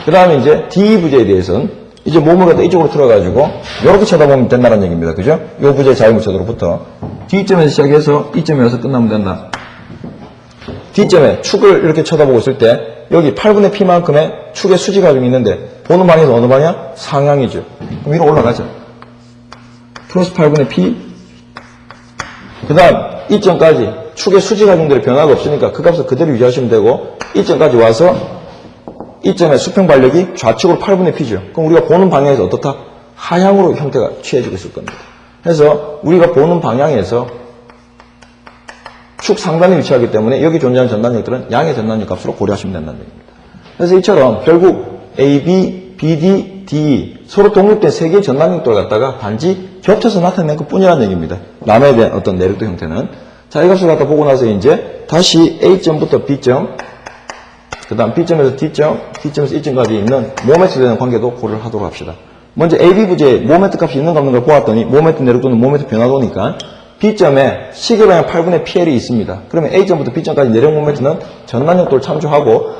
S1: 그 다음에 이제 D 부재에 대해서는 이제 몸을 갖다 이쪽으로 틀어가지고 이렇게 쳐다보면 된다는 얘기입니다. 그죠? 이 부재의 자유무차도로부터 D점에서 시작해서 E점에 와서 끝나면 된다. D점에 축을 이렇게 쳐다보고 있을 때 여기 8분의 P만큼의 축의 수직 하중이 있는데 보는 방향에서 어느 방향? 상향이죠. 그럼 위로 올라가죠. 플러스 8분의 P 그 다음 E점까지 축의 수직 하중들의 변화가 없으니까 그 값을 그대로 유지하시면 되고 E점까지 와서 E점의 수평 반력이 좌측으로 8분의 P죠. 그럼 우리가 보는 방향에서 어떻다? 하향으로 형태가 취해지고 있을 겁니다. 그래서 우리가 보는 방향에서 축 상단에 위치하기 때문에 여기 존재하는 전단력들은 양의 전단력 값으로 고려하시면 된다는 얘기입니다. 그래서 이처럼 결국 AB, BD, DE 서로 독립된 세 개의 전단력들을 갖다가 단지 겹쳐서 나타낸 것 뿐이라는 얘기입니다. 남에 대한 어떤 내력도 형태는. 자, 이 값을 갖다 보고 나서 이제 다시 A점부터 B점 그 다음 B점에서 D점, D점에서 E점까지 있는 모멘트 되는 관계도 고려를 하도록 합시다. 먼저 AB 부재에 모멘트 값이 있는가 없는 걸 보았더니 모멘트 내륙도는 모멘트 변화도니까 B점에 시계방향 8분의 PL이 있습니다. 그러면 A점부터 B점까지 내륙 모멘트는 전단역도를 참조하고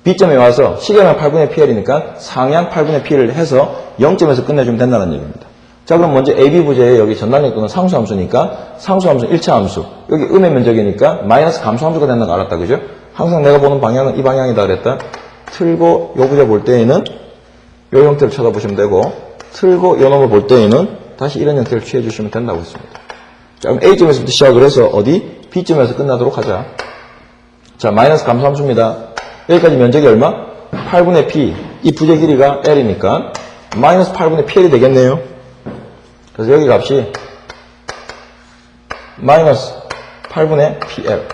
S1: B점에 와서 시계방향 8분의 PL이니까 상향 8분의 PL을 해서 0점에서 끝내주면 된다는 얘기입니다. 자, 그럼 먼저 AB 부재에 여기 전단역도는 상수함수니까 상수함수 1차 함수, 여기 음의 면적이니까 마이너스 감소함수가 된다는 거 알았다, 그죠? 항상 내가 보는 방향은 이 방향이다 그랬다. 틀고 요 부재 볼 때에는 요 형태를 쳐다보시면 되고, 틀고 요 놈을 볼 때에는 다시 이런 형태를 취해 주시면 된다고 했습니다. 자, 그럼 A점에서부터 시작을 해서 어디? B점에서 끝나도록 하자. 자, 마이너스 감소함수입니다. 여기까지 면적이 얼마? 8분의 P. 이 부재 길이가 L이니까 마이너스 8분의 PL이 되겠네요. 그래서 여기 값이 마이너스 8분의 PL.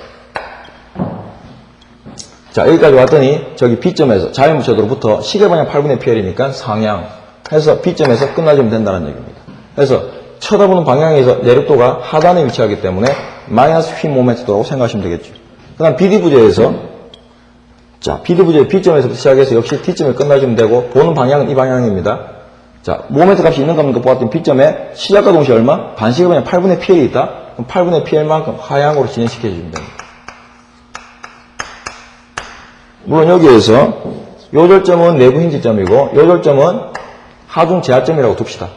S1: 자, 여기까지 왔더니 저기 B점에서 자유무채도로부터 시계방향 8분의 PL이니까 상향 해서 B점에서 끝나주면 된다는 얘기입니다. 그래서 쳐다보는 방향에서 내륙도가 하단에 위치하기 때문에 마이너스 휘 모멘트도라고 생각하시면 되겠죠. 그 다음 BD 부재에서 자, BD 부재 B점에서 시작해서 역시 D점에 끝나주면 되고 보는 방향은 이 방향입니다. 자, 모멘트 값이 있는가 없는가 보았더니 B점에 시작과 동시에 얼마? 반시계방향 8분의 PL이 있다? 그럼 8분의 PL만큼 하향으로 진행시켜주면 됩니다. 물론 여기에서 요절점은 내부 힌지점이고 요절점은 하중 제하점이라고 둡시다.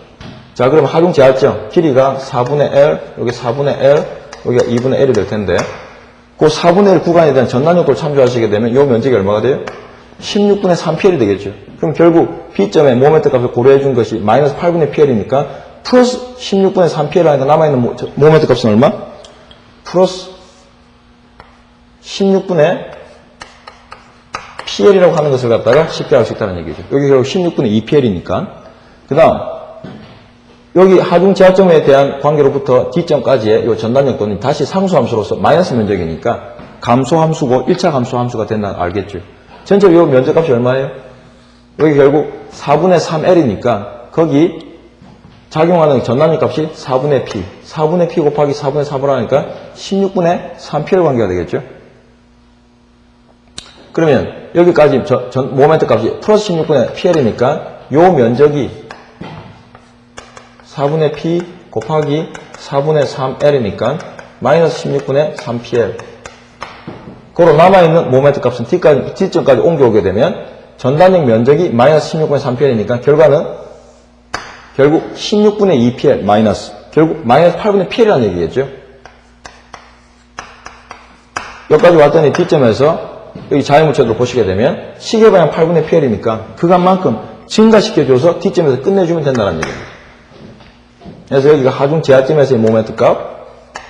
S1: 자, 그럼 하중 제하점 길이가 4분의 L, 여기 4분의 L, 여기가 2분의 L이 될 텐데 그 4분의 1 구간에 대한 전단역도를 참조하시게 되면 이 면적이 얼마가 돼요? 16분의 3PL이 되겠죠. 그럼 결국 B점의 모멘트 값을 고려해 준 것이 마이너스 8분의 PL이니까 플러스 16분의 3PL 하니까 남아있는 모멘트 값은 얼마? 플러스 16분의 PL이라고 하는 것을 갖다가 쉽게 알 수 있다는 얘기죠. 여기 결국 16분의 2PL이니까. 그 다음, 여기 하중 제하점에 대한 관계로부터 D점까지의 이 전단역도는 다시 상수함수로서 마이너스 면적이니까 감소함수고 1차 감소함수가 된다는 알겠죠. 전체로 이 면적값이 얼마예요? 여기 결국 4분의 3L이니까 거기 작용하는 전단역 값이 4분의 P. 4분의 P 곱하기 4분의 4을 하니까 16분의 3PL 관계가 되겠죠. 그러면 여기까지 모멘트 값이 플러스 16분의 PL이니까 요 면적이 4분의 P 곱하기 4분의 3L이니까 마이너스 16분의 3PL. 그로 남아있는 모멘트 값은 D점까지 옮겨오게 되면 전단역 면적이 마이너스 16분의 3PL이니까 결과는 결국 16분의 2PL 마이너스 결국 마이너스 8분의 PL이라는 얘기겠죠. 여기까지 왔더니 D점에서 여기 자유무채도로 보시게 되면 시계방향 8분의 PL이니까 그간만큼 증가시켜줘서 D점에서 끝내주면 된다는 얘기입니다. 그래서 여기가 하중 제하점에서의 모멘트 값,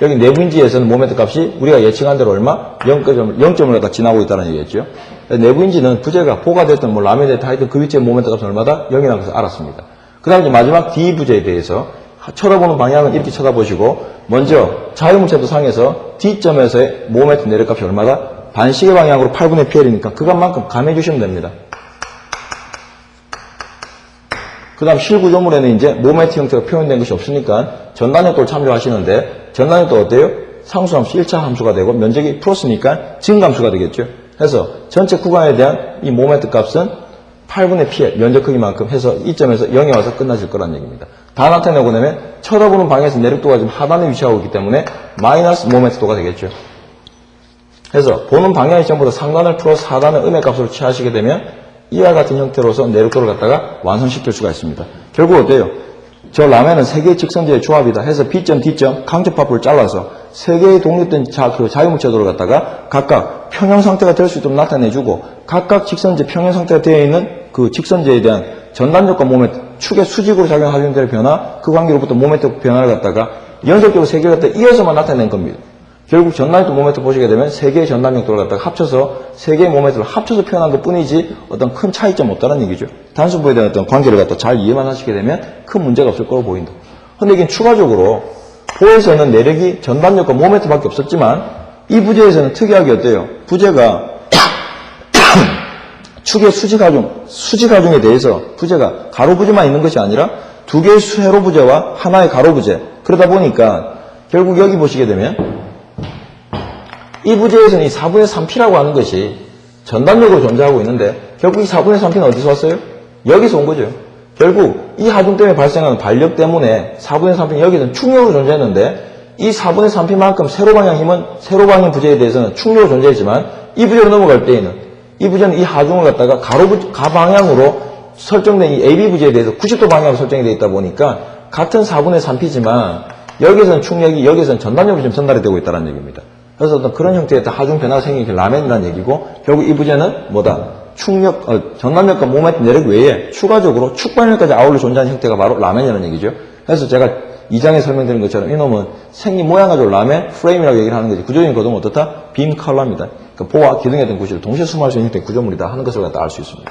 S1: 여기 내부인지에서는 모멘트 값이 우리가 예측한 대로 얼마? 0점을 갖다 지나고 있다는 얘기겠죠. 내부인지는 부재가 보가 됐든 뭐 라면이 됐든 하여튼 그 위치의 모멘트 값은 얼마다? 0이라는 것을 알았습니다. 그 다음에 마지막 D 부재에 대해서 쳐다보는 방향은 이렇게 쳐다보시고 먼저 자유무채도 상에서 D점에서의 모멘트 내력값이 얼마다? 반시계 방향으로 8분의 PL이니까 그것만큼 감해주시면 됩니다. 그 다음 실구조물에는 이제 모멘트 형태가 표현된 것이 없으니까 전단역도를 참조하시는데 전단역도 어때요? 상수함수 1차 함수가 되고 면적이 플러스니까 증감수가 되겠죠. 그래서 전체 구간에 대한 이 모멘트 값은 8분의 PL 면적 크기만큼 해서 이 점에서 0에 와서 끝나질 거란 얘기입니다. 다 나타내고 나면 쳐다보는 방향에서 내륙도가 지금 하단에 위치하고 있기 때문에 마이너스 모멘트도가 되겠죠. 그래서 보는 방향이 전부 다 상단을 플러스 하단을 음의 값으로 취하시게 되면 이와 같은 형태로서 내륙도를 갖다가 완성시킬 수가 있습니다. 결국 어때요? 저 라면은 세 개의 직선제의 조합이다 해서 B점, D점 강접합을 잘라서 세 개의 독립된 자유무채도를 갖다가 각각 평형 상태가 될 수 있도록 나타내주고 각각 직선제 평형 상태가 되어 있는 그 직선제에 대한 전단적과 모멘트, 축의 수직으로 작용하는 될 변화, 그 관계로부터 모멘트 변화를 갖다가 연속적으로 세 개를 갖다 이어서만 나타낸 겁니다. 결국 전단역도 모멘트 보시게 되면 세 개의 전단역도를 갖다가 합쳐서 세 개의 모멘트를 합쳐서 표현한 것 뿐이지 어떤 큰 차이점 없다는 얘기죠. 단순부에 대한 어떤 관계를 갖다 잘 이해만 하시게 되면 큰 문제가 없을 거로 보인다. 근데 이게 추가적으로 보에서는 내력이 전단역과 모멘트밖에 없었지만 이 부재에서는 특이하게 어때요? 부재가 축의 수직하중에 대해서 부재가 가로부재만 있는 것이 아니라 두 개의 세로부재와 하나의 가로부재 그러다 보니까 결국 여기 보시게 되면 이 부재에서는 이 4분의 3P라고 하는 것이 전단력으로 존재하고 있는데 결국 이 4분의 3P는 어디서 왔어요? 여기서 온 거죠. 결국 이 하중 때문에 발생하는 반력 때문에 4분의 3P는 여기서는 축력으로 존재했는데 이 4분의 3P만큼 세로 방향 힘은 세로 방향 부재에 대해서는 축력으로 존재했지만 이 부재로 넘어갈 때에는 이 부재는 이 하중을 갖다가 가방향으로 설정된 이 AB 부재에 대해서 90도 방향으로 설정이 되어 있다 보니까 같은 4분의 3P지만 여기서는 축력이 여기서는 전단력으로 지금 전달이 되고 있다는 얘기입니다. 그래서 어떤 그런 형태의 하중 변화가 생긴 게 라멘이라는 얘기고 결국 이 부재는 뭐다? 전단력과 모멘트 내력 외에 추가적으로 축반력까지 아울러 존재하는 형태가 바로 라멘이라는 얘기죠. 그래서 제가 2장에 설명드린 것처럼 이놈은 생긴 모양 가지고 라멘 프레임이라고 얘기를 하는 거지. 구조적인 거동은 어떻다? 빔 컬러입니다. 그러니까 보와 기둥의 어떤 구실을 동시에 수무할 수 있는 형태의 구조물이다 하는 것을 갖다 알 수 있습니다.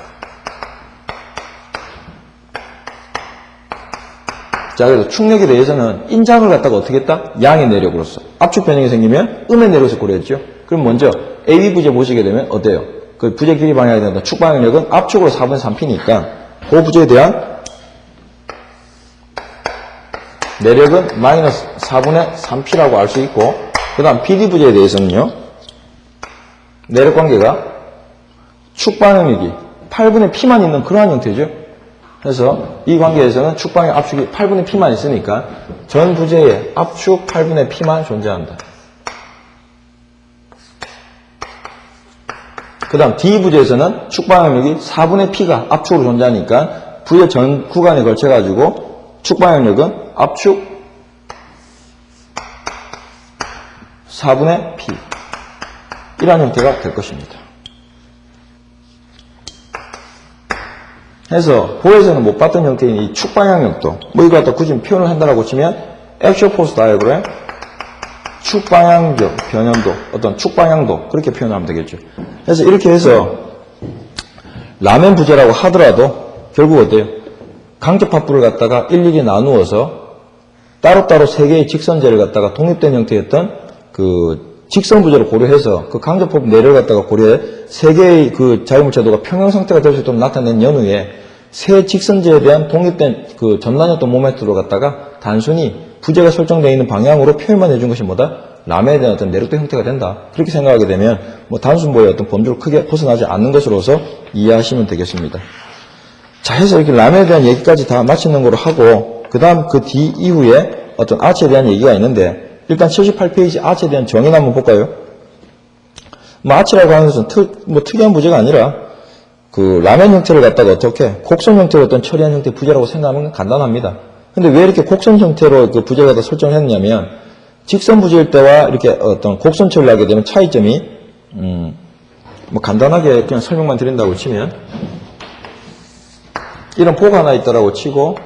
S1: 자, 그래서 축력에 대해서는 인장을 갖다가 어떻게 했다? 양의 내력으로서. 압축 변형이 생기면 음의 내력에서 고려했죠. 그럼 먼저 AB 부재 보시게 되면 어때요? 그 부재 길이 방향에 대한 축 방향력은 압축으로 4분의 3P니까 그 부재에 대한 내력은 마이너스 4분의 3P라고 알 수 있고 그 다음 BD 부재에 대해서는요. 내력 관계가 축 방향력이 8분의 P만 있는 그러한 형태죠. 그래서 이 관계에서는 축방의 압축이 8분의 P만 있으니까 전 부재에 압축 8분의 P만 존재한다. 그 다음 D 부재에서는 축방향력이 4분의 P가 압축으로 존재하니까 부재 전 구간에 걸쳐가지고 축방향력은 압축 4분의 P 이런 형태가 될 것입니다. 해서 보에서는 못 봤던 형태인 이 축방향력도 뭐 이거 갖다 굳이 표현을 한다라고 치면 액션 포스 다이어그램 축방향적 변형도 어떤 축방향도 그렇게 표현하면 되겠죠. 그래서 이렇게 해서 라멘 부재라고 하더라도 결국 어때요? 강접합부를 갖다가 일일이 나누어서 따로따로 세 개의 직선제를 갖다가 독립된 형태였던 그 직선 부재를 고려해서 그 강접합부 내를 갖다가 고려해 세 개의 그 자유물체도가 평형 상태가 될 수 있도록 나타낸 연후에 세 직선제에 대한 독립된 그 전단력도 모멘트로 갖다가 단순히 부재가 설정되어 있는 방향으로 표현만 해준 것이 뭐다? 라멘에 대한 어떤 내력도 형태가 된다. 그렇게 생각하게 되면 뭐 단순보의 어떤 범주를 크게 벗어나지 않는 것으로서 이해하시면 되겠습니다. 자, 해서 이렇게 라멘에 대한 얘기까지 다 마치는 거로 하고 그 다음 그 뒤 이후에 어떤 아치에 대한 얘기가 있는데 일단 78페이지 아치에 대한 정의를 한번 볼까요? 뭐 아치라고 하는 것은 특이한 부재가 아니라 그 라멘 형태를 갖다가 어떻게 곡선 형태로 어떤 처리한 형태의 부재라고 생각하면 간단합니다. 근데 왜 이렇게 곡선 형태로 그 부재를 갖다 설정을 했냐면 직선 부재일 때와 이렇게 어떤 곡선 처리를 하게 되면 차이점이 뭐 간단하게 그냥 설명만 드린다고 치면 이런 포가 하나 있다라고 치고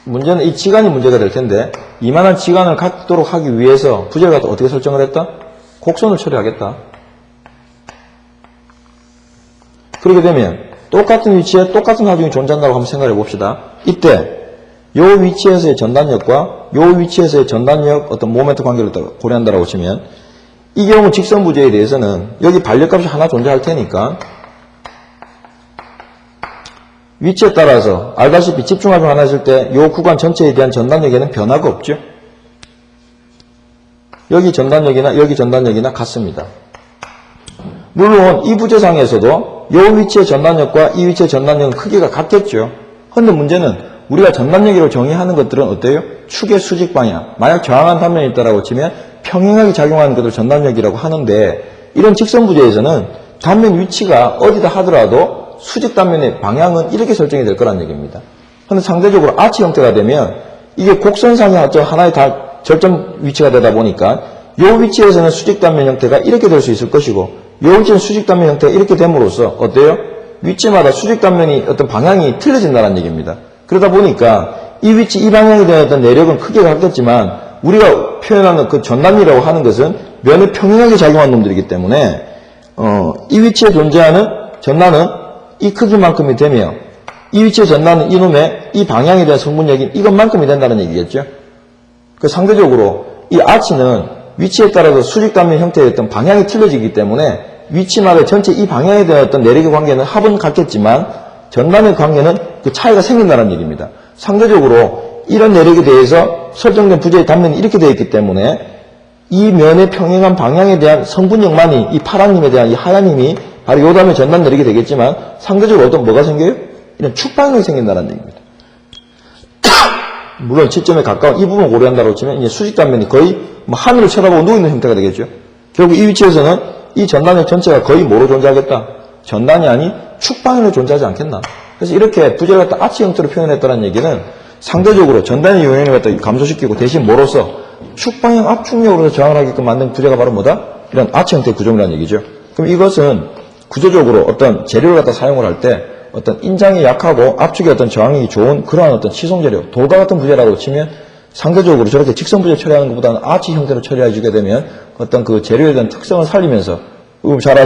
S1: 문제는 이 지간이 문제가 될 텐데 이만한 지간을 갖도록 하기 위해서 부재를 갖다 어떻게 설정을 했다? 곡선을 처리하겠다. 그렇게 되면 똑같은 위치에 똑같은 하중이 존재한다고 한번 생각해 봅시다. 이때 이 위치에서의 전단력과 이 위치에서의 전단력 어떤 모멘트 관계를 고려한다고 치면 이 경우 직선 부재에 대해서는 여기 반력값이 하나 존재할 테니까 위치에 따라서 알다시피 집중하중 하나 있을 때 이 구간 전체에 대한 전단력에는 변화가 없죠. 여기 전단력이나 같습니다. 물론 이 부재상에서도 이 위치의 전단력과 이 위치의 전단력은 크기가 같겠죠. 그런데 문제는 우리가 전단력이라고 정의하는 것들은 어때요? 축의 수직 방향. 만약 저항한 단면이 있다고 치면 평행하게 작용하는 것을 전단력이라고 하는데 이런 직선 부재에서는 단면 위치가 어디다 하더라도 수직 단면의 방향은 이렇게 설정이 될 거란 얘기입니다. 그런데 상대적으로 아치 형태가 되면 이게 곡선상의 하나의 절점 위치가 되다 보니까 이 위치에서는 수직 단면 형태가 이렇게 될 수 있을 것이고 이 위치는 수직 단면 형태가 이렇게 됨으로써 어때요? 위치마다 수직 단면이 어떤 방향이 틀려진다는 얘기입니다. 그러다 보니까 이 위치, 이 방향에 대한 어떤 내력은 크게 같겠지만 우리가 표현하는 그 전단이라고 하는 것은 면에 평행하게 작용한 놈들이기 때문에 이 위치에 존재하는 전단은 이 크기만큼이 되며 이 위치의 전단은 이놈의 이 방향에 대한 성분력이 이것만큼이 된다는 얘기겠죠. 그 상대적으로 이 아치는 위치에 따라서 수직 단면 형태의 어떤 방향이 틀려지기 때문에 위치마다 전체 이 방향에 대한 어떤 내력의 관계는 합은 같겠지만 전단의 관계는 그 차이가 생긴다는 얘기입니다. 상대적으로 이런 내력에 대해서 설정된 부재의 단면이 이렇게 되어 있기 때문에 이 면의 평행한 방향에 대한 성분력만이 이 파란님에 대한 이 하얀 힘이 바로 요 다음에 전단 내리게 되겠지만 상대적으로 어떤 뭐가 생겨요? 이런 축방력이 생긴다는 얘기입니다. 물론 지점에 가까운 이 부분을 고려한다고 치면 이제 수직 단면이 거의 뭐 하늘을 쳐다보고 누워있는 형태가 되겠죠. 결국 이 위치에서는 이 전단의 전체가 거의 뭐로 존재하겠다? 전단이 아닌 축방으로 존재하지 않겠나? 그래서 이렇게 부재를 갖다 아치 형태로 표현했다는 얘기는 상대적으로 전단의 요인을 갖다 감소시키고 대신 뭐로서 축방형 압축력으로서 저항을 하게끔 만든 부재가 바로 뭐다? 이런 아치 형태의 구조물이라는 얘기죠. 그럼 이것은 구조적으로 어떤 재료를 갖다 사용을 할 때 어떤 인장이 약하고 압축의 어떤 저항이 좋은 그러한 어떤 치송 재료, 돌과 같은 부재라고 치면 상대적으로 저렇게 직선 부재 처리하는 것보다는 아치 형태로 처리해주게 되면 어떤 그 재료에 대한 특성을 살리면서 잘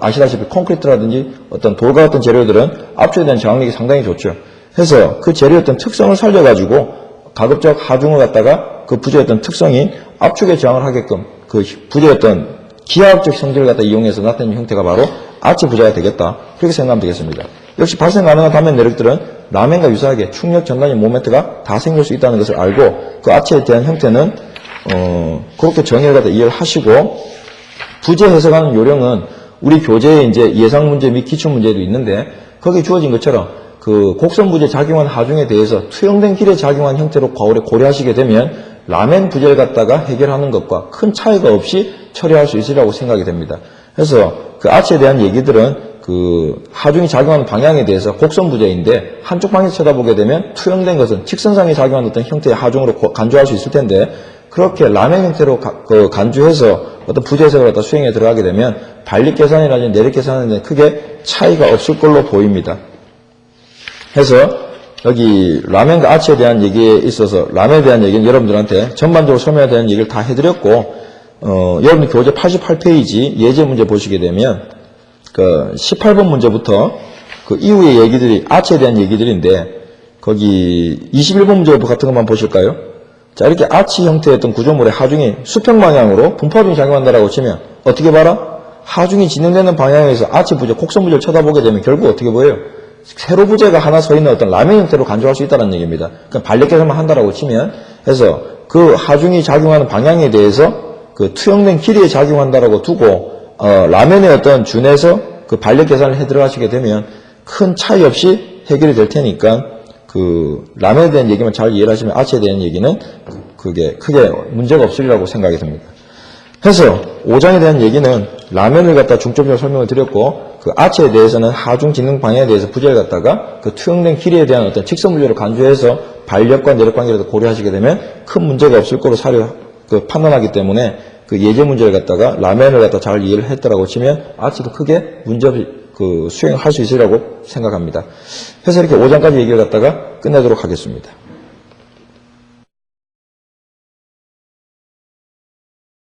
S1: 아시다시피 콘크리트라든지 어떤 돌과 같은 재료들은 압축에 대한 저항력이 상당히 좋죠. 해서 그 재료의 어떤 특성을 살려가지고 가급적 하중을 갖다가 그 부재의 어떤 특성인 압축에 저항을 하게끔 그 부재의 어떤 기하학적 성질을 갖다 이용해서 나타낸 형태가 바로 아치 부재가 되겠다. 그렇게 생각하면 되겠습니다. 역시 발생 가능한 단면 내력들은 라멘과 유사하게 충력 전단의 모멘트가 다 생길 수 있다는 것을 알고 그 아치에 대한 형태는 그렇게 정의를 갖다 이해를 하시고 부재 해석하는 요령은 우리 교재에 이제 예상 문제 및 기출 문제도 있는데 거기에 주어진 것처럼 그 곡선 부재 작용한 하중에 대해서 투영된 길에 작용한 형태로 고려하시게 되면 라멘 부재를 갖다가 해결하는 것과 큰 차이가 없이 처리할 수 있으리라고 생각이 됩니다. 그래서 그 아치에 대한 얘기들은 그 하중이 작용하는 방향에 대해서 곡선 부재인데 한쪽 방향에 쳐다보게 되면 투영된 것은 직선상에 작용하는 어떤 형태의 하중으로 간주할 수 있을 텐데 그렇게 라멘 형태로 간주해서 어떤 부재 해석을 갖다 수행에 들어가게 되면 발립 계산이라든지 내립 계산에 크게 차이가 없을 걸로 보입니다. 해서 여기 라멘과 아치에 대한 얘기에 있어서 라멘에 대한 얘기는 여러분들한테 전반적으로 설명에 대한 얘기를 다 해드렸고 여러분들 교재 88페이지 예제 문제 보시게 되면 그 18번 문제부터 그 이후의 얘기들이 아치에 대한 얘기들인데 거기 21번 문제 같은 것만 보실까요? 자, 이렇게 아치 형태의 어떤 구조물의 하중이 수평 방향으로 분포하중이 작용한다라고 치면 어떻게 봐라? 하중이 진행되는 방향에서 아치 부재, 곡선 부재를 쳐다보게 되면 결국 어떻게 보여요? 세로 부재가 하나 서 있는 어떤 라멘 형태로 간주할 수 있다는 얘기입니다. 그러니까 반력 계산만 한다라고 치면 해서 그 하중이 작용하는 방향에 대해서 그 투영된 길이에 작용한다라고 두고 라멘의 어떤 준에서 그 반력 계산을 해 들어가시게 되면 큰 차이 없이 해결이 될 테니까 그 라멘에 대한 얘기만 잘 이해를 하시면 아치에 대한 얘기는 그게 크게 문제가 없으리라고 생각이 듭니다. 해서 5장에 대한 얘기는 라멘을 갖다 중점적으로 설명을 드렸고 그 아치에 대해서는 하중 진행 방향에 대해서 부재를 갖다가 그 투영된 길이에 대한 어떤 직선 부재로 간주해서 발력과 내력 관계를 고려하시게 되면 큰 문제가 없을 거로 판단하기 때문에 그 예제 문제를 갖다가 라멘을 갖다 잘 이해를 했다라고 치면 아치도 크게 문제 없이 수행할 수 있으리라고 생각합니다. 그래서 이렇게 5장까지 얘기를 갖다가 끝내도록 하겠습니다.